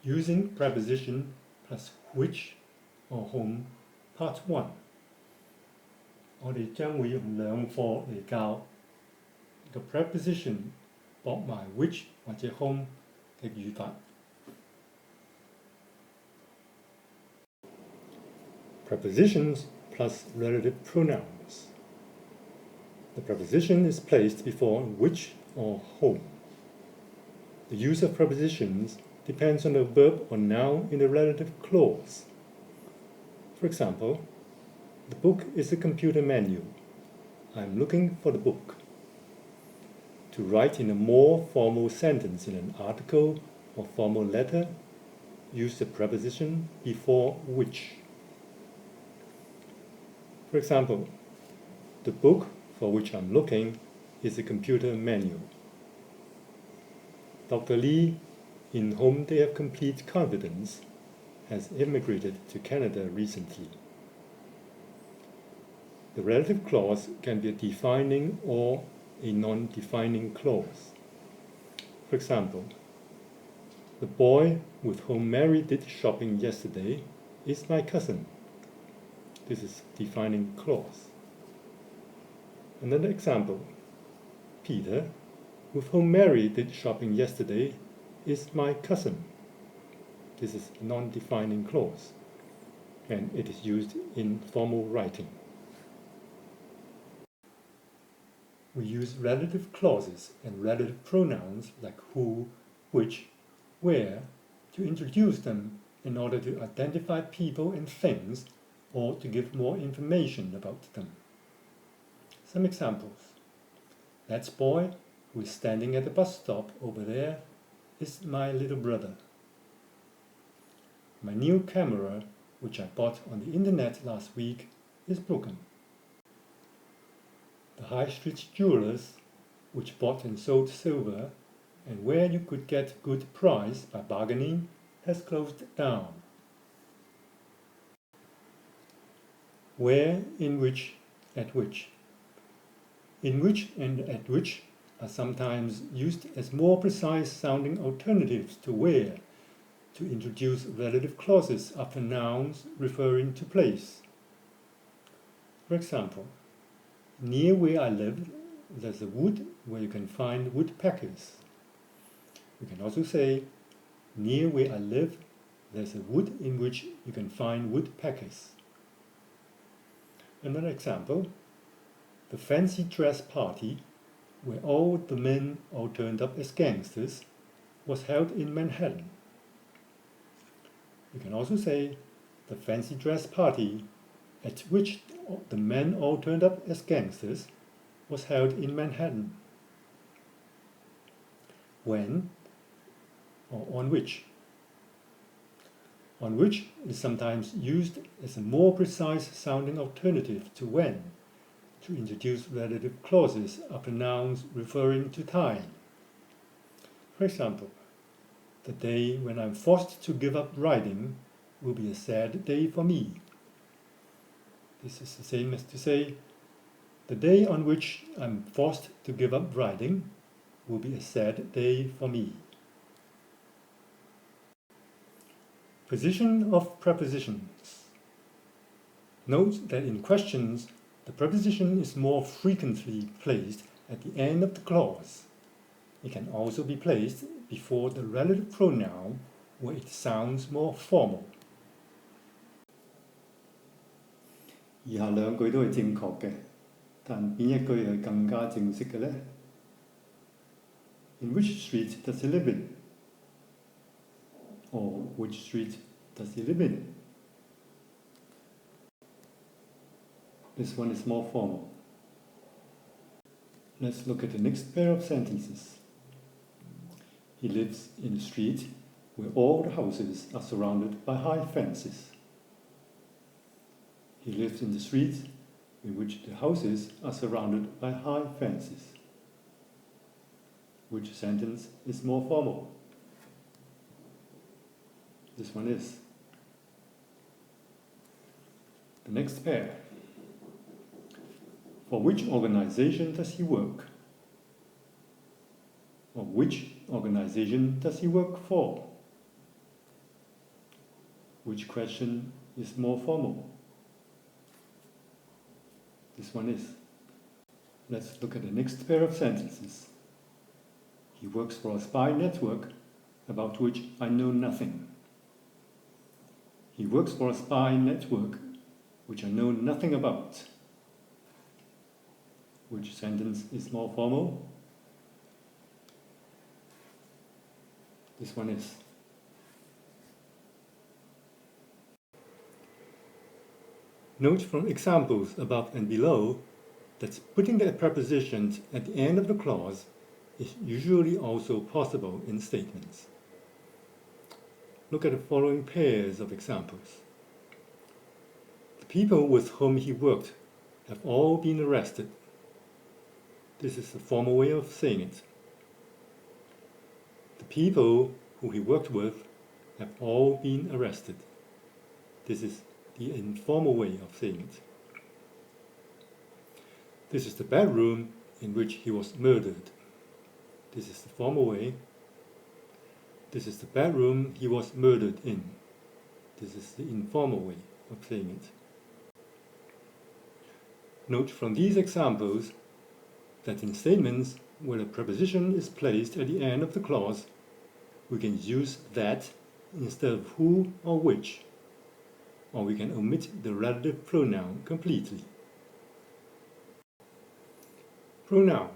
Using preposition plus which or whom Part 1。 我哋將會用兩課嚟教個 preposition 駁埋 which 或者 whom 嘅語法。Prepositions plus relative pronouns. The preposition is placed before which or whom. The use of prepositions depends on the verb or noun in the relative clause. For example, the book is a computer manual. I'm looking for the book. To write in a more formal sentence in an article or formal letter, use the preposition before which. For example, the book for which I'm looking is a computer manual. Dr. Lee, in whom they have complete confidence, has immigrated to Canada recently. The relative clause can be a defining or a non-defining clause. For example, the boy with whom Mary did shopping yesterday is my cousin. This is a defining clause. Another example, Peter, with whom Mary did shopping yesterday, is my cousin. This is a non-defining clause, and it is used in formal writing. We use relative clauses and relative pronouns like who, which, where to introduce them in order to identify people and things or to give more information about them. Some examples. That boy who is standing at the bus stop over there is my little brother. My new camera, which I bought on the internet last week, is broken. The high street jewelers, which bought and sold silver, and where you could get good price by bargaining, has closed down. Where, in which, at which. In which and at which are sometimes used as more precise sounding alternatives to where, to introduce relative clauses after nouns referring to place. For example, near where I live, there's a wood where you can find woodpeckers. You can also say, near where I live, there's a wood in which you can find woodpeckers. Another example, the fancy dress party, where all the men all turned up as gangsters, was held in Manhattan. You can also say, the fancy dress party, at which the men all turned up as gangsters, was held in Manhattan. When or on which. On which is sometimes used as a more precise sounding alternative to when, to introduce relative clauses after nouns referring to time. For example, the day when I'm forced to give up riding will be a sad day for me. This is the same as to say, the day on which I'm forced to give up riding will be a sad day for me. Position of prepositions. Note that in questions, the preposition is more frequently placed at the end of the clause. It can also be placed before the relative pronoun where it sounds more formal. 以下兩句都係正確嘅，但邊一句係更加正式嘅呢？ In which street does he live in? Or which street does he live in? This one is more formal. Let's look at the next pair of sentences. He lives in a street where all the houses are surrounded by high fences. He lives in the street in which the houses are surrounded by high fences. Which sentence is more formal? This one is. The next pair. For which organization does he work? Or which organization does he work for? Which question is more formal? This one is. Let's look at the next pair of sentences. He works for a spy network about which I know nothing. He works for a spy network which I know nothing about. Which sentence is more formal? This one is. Note from examples above and below that putting the prepositions at the end of the clause is usually also possible in statements. Look at the following pairs of examples. The people with whom he worked have all been arrested. This is the formal way of saying it. The people who he worked with have all been arrested. This is the informal way of saying it. This is the bedroom in which he was murdered. This is the formal way. This is the bedroom he was murdered in. This is the informal way of saying it. Note from these examples that in statements where a preposition is placed at the end of the clause, we can use that instead of who or which, or we can omit the relative pronoun completely. Pronoun.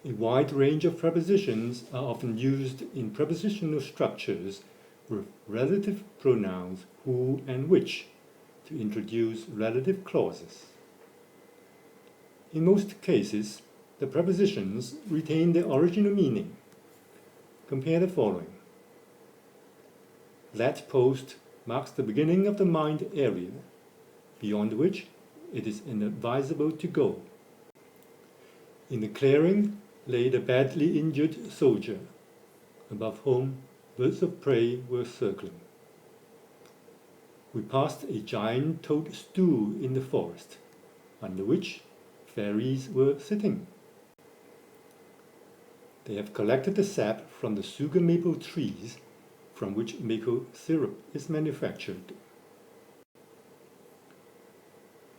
A wide range of prepositions are often used in prepositional structures with relative pronouns who and which to introduce relative clauses. In most cases, the prepositions retain their original meaning. Compare the following. That post marks the beginning of the mined area, beyond which it is inadvisable to go. In the clearing lay the badly injured soldier, above whom birds of prey were circling. We passed a giant toadstool in the forest, under which fairies were sitting. They have collected the sap from the sugar maple trees from which maple syrup is manufactured.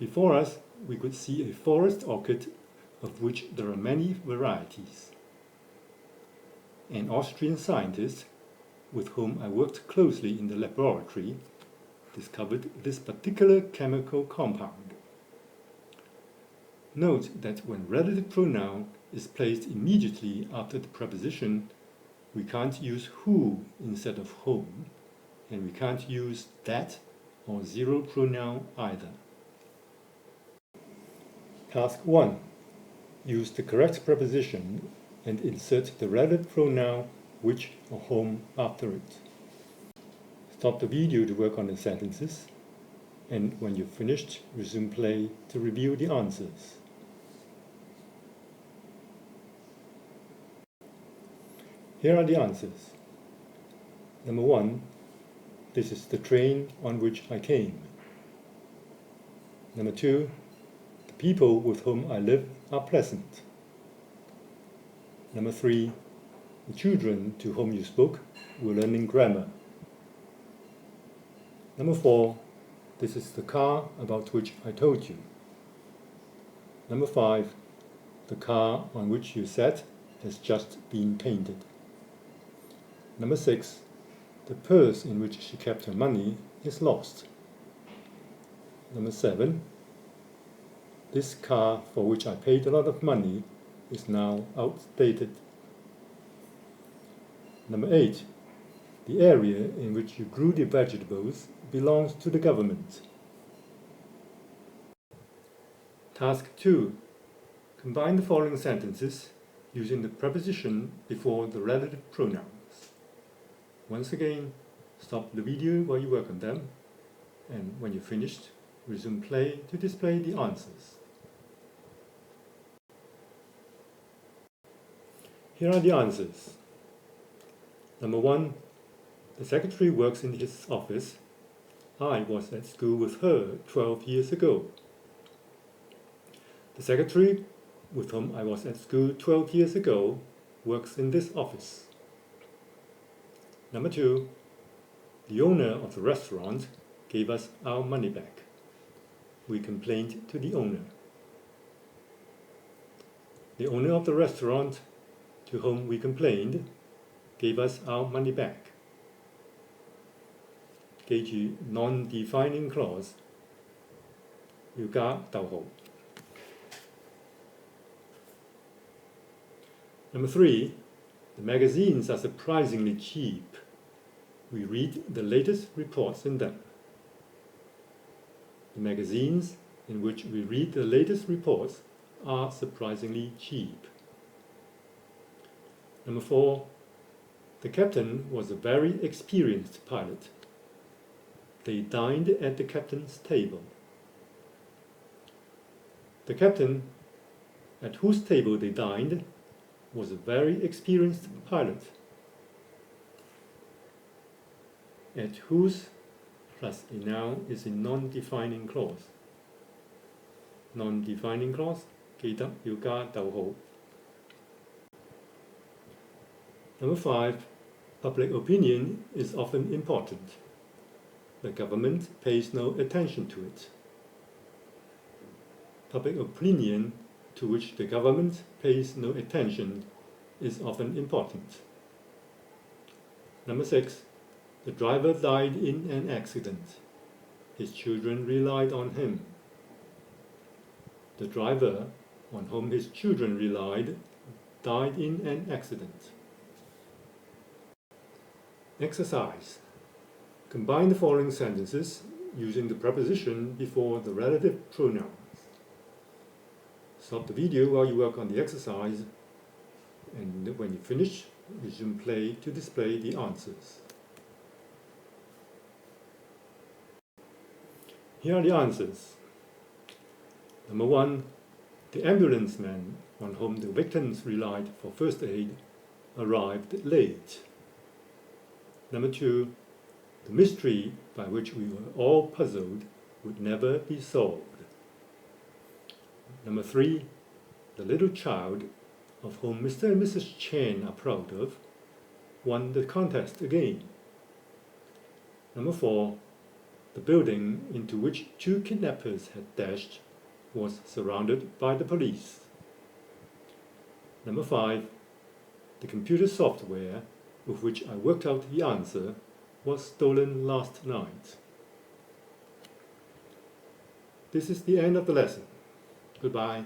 Before us, we could see a forest orchid of which there are many varieties. An Austrian scientist, with whom I worked closely in the laboratory, discovered this particular chemical compound. Note that when relative pronoun is placed immediately after the preposition, we can't use who instead of whom, and we can't use that or zero pronoun either. Task 1. Use the correct preposition and insert the relative pronoun which or whom after it. Stop the video to work on the sentences, and when you've finished, resume play to review the answers. Here are the answers. Number 1. This is the train on which I came. Number 2. The people with whom I live are pleasant. Number 3. The children to whom you spoke were learning grammar. Number 4. This is the car about which I told you. Number 5. The car on which you sat has just been painted. Number 6. The purse in which she kept her money is lost. Number 7. This car for which I paid a lot of money is now outdated. Number 8. The area in which you grew the vegetables belongs to the government. Task 2. Combine the following sentences using the preposition before the relative pronouns. Once again, stop the video while you work on them, and when you're finished, resume play to display the answers. Here are the answers. Number 1. The secretary works in his office. I was at school with her 12 years ago. The secretary with whom I was at school 12 years ago works in this office. Number 2. The owner of the restaurant gave us our money back. We complained to the owner. The owner of the restaurant to whom we complained gave us our money back. 記住 non-defining clause 要加逗號。Number 3, the magazines are surprisingly cheap. We read the latest reports in them. The magazines in which we read the latest reports are surprisingly cheap. Number 4, the captain was a very experienced pilot. They dined at the captain's table. The captain at whose table they dined was a very experienced pilot. At whose plus a noun is a non-defining clause. Non-defining clause 記得要加逗號。Number 5, public opinion is often important. The government pays no attention to it. Public opinion to which the government pays no attention is often important. Number 6, the driver died in an accident. His children relied on him. The driver on whom his children relied died in an accident. Exercise. Combine the following sentences using the preposition before the relative pronouns. Stop the video while you work on the exercise, and when you finish, resume play to display the answers. Here are the answers. Number 1, the ambulance man on whom the victims relied for first aid arrived late. Number 2, the mystery by which we were all puzzled would never be solved. Number 3, the little child, of whom Mr. and Mrs. Chen are proud of, won the contest again. Number 4, the building into which 2 kidnappers had dashed was surrounded by the police. Number 5, the computer software with which I worked out the answer was stolen last night. This is the end of the lesson. Goodbye.